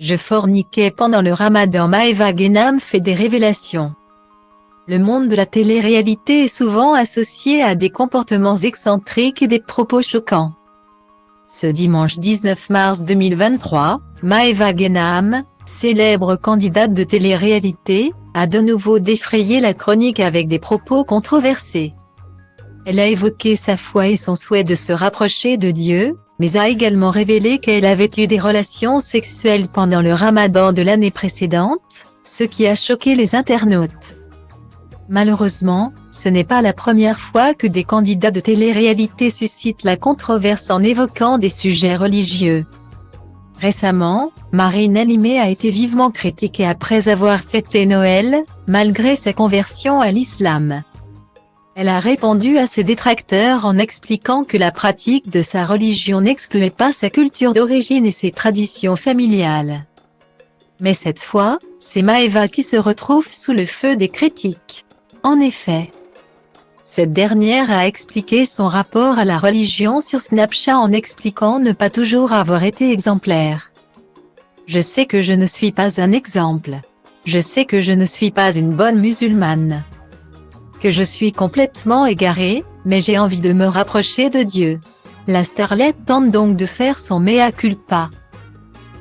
Je forniquais pendant le ramadan. Maeva Ghenam fait des révélations. Le monde de la télé-réalité est souvent associé à des comportements excentriques et des propos choquants. Ce dimanche 19 mars 2023, Maeva Ghenam, célèbre candidate de télé-réalité, a de nouveau défrayé la chronique avec des propos controversés. Elle a évoqué sa foi et son souhait de se rapprocher de Dieu, mais a également révélé qu'elle avait eu des relations sexuelles pendant le ramadan de l'année précédente, ce qui a choqué les internautes. Malheureusement, ce n'est pas la première fois que des candidats de télé-réalité suscitent la controverse en évoquant des sujets religieux. Récemment, Marine Alimé a été vivement critiquée après avoir fêté Noël, malgré sa conversion à l'islam. Elle a répondu à ses détracteurs en expliquant que la pratique de sa religion n'excluait pas sa culture d'origine et ses traditions familiales. Mais cette fois, c'est Maeva qui se retrouve sous le feu des critiques. En effet, cette dernière a expliqué son rapport à la religion sur Snapchat en expliquant ne pas toujours avoir été exemplaire. Je sais que je ne suis pas un exemple. Je sais que je ne suis pas une bonne musulmane. Que je suis complètement égarée, mais j'ai envie de me rapprocher de Dieu. La starlette tente donc de faire son mea culpa.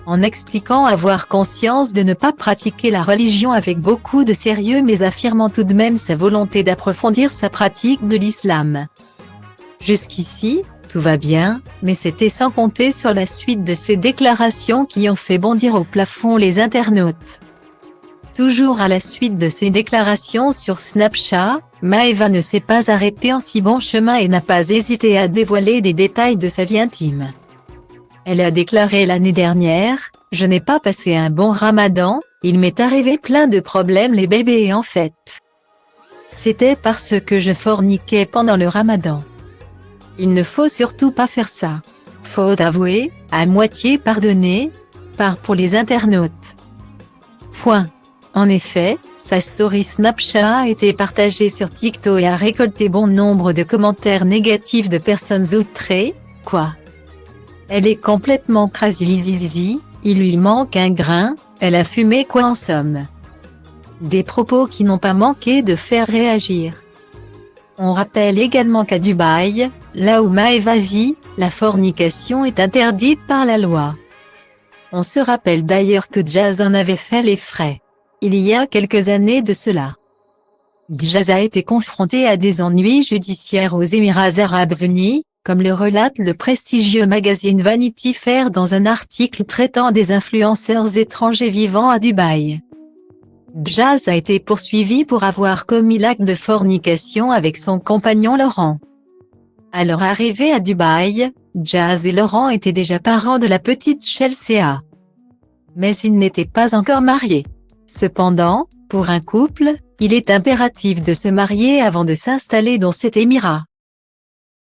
En expliquant avoir conscience de ne pas pratiquer la religion avec beaucoup de sérieux mais affirmant tout de même sa volonté d'approfondir sa pratique de l'islam. Jusqu'ici, tout va bien, mais c'était sans compter sur la suite de ces déclarations qui ont fait bondir au plafond les internautes. Toujours à la suite de ses déclarations sur Snapchat, Maeva ne s'est pas arrêtée en si bon chemin et n'a pas hésité à dévoiler des détails de sa vie intime. Elle a déclaré l'année dernière, « Je n'ai pas passé un bon ramadan, il m'est arrivé plein de problèmes les bébés et en fait. C'était parce que je forniquais pendant le ramadan. Il ne faut surtout pas faire ça. Faut avouer, à moitié pardonner, pour les internautes. » Point. En effet, sa story Snapchat a été partagée sur TikTok et a récolté bon nombre de commentaires négatifs de personnes outrées. Quoi? Elle est complètement crazy, il lui manque un grain, elle a fumé quoi en somme? Des propos qui n'ont pas manqué de faire réagir. On rappelle également qu'à Dubaï, là où Maeva vit, la fornication est interdite par la loi. On se rappelle d'ailleurs que Jazz en avait fait les frais. Il y a quelques années de cela. Jazz a été confronté à des ennuis judiciaires aux Émirats arabes unis, comme le relate le prestigieux magazine Vanity Fair dans un article traitant des influenceurs étrangers vivant à Dubaï. Jazz a été poursuivi pour avoir commis l'acte de fornication avec son compagnon Laurent. À leur arrivée à Dubaï, Jazz et Laurent étaient déjà parents de la petite Chelsea. Mais ils n'étaient pas encore mariés. Cependant, pour un couple, il est impératif de se marier avant de s'installer dans cet émirat.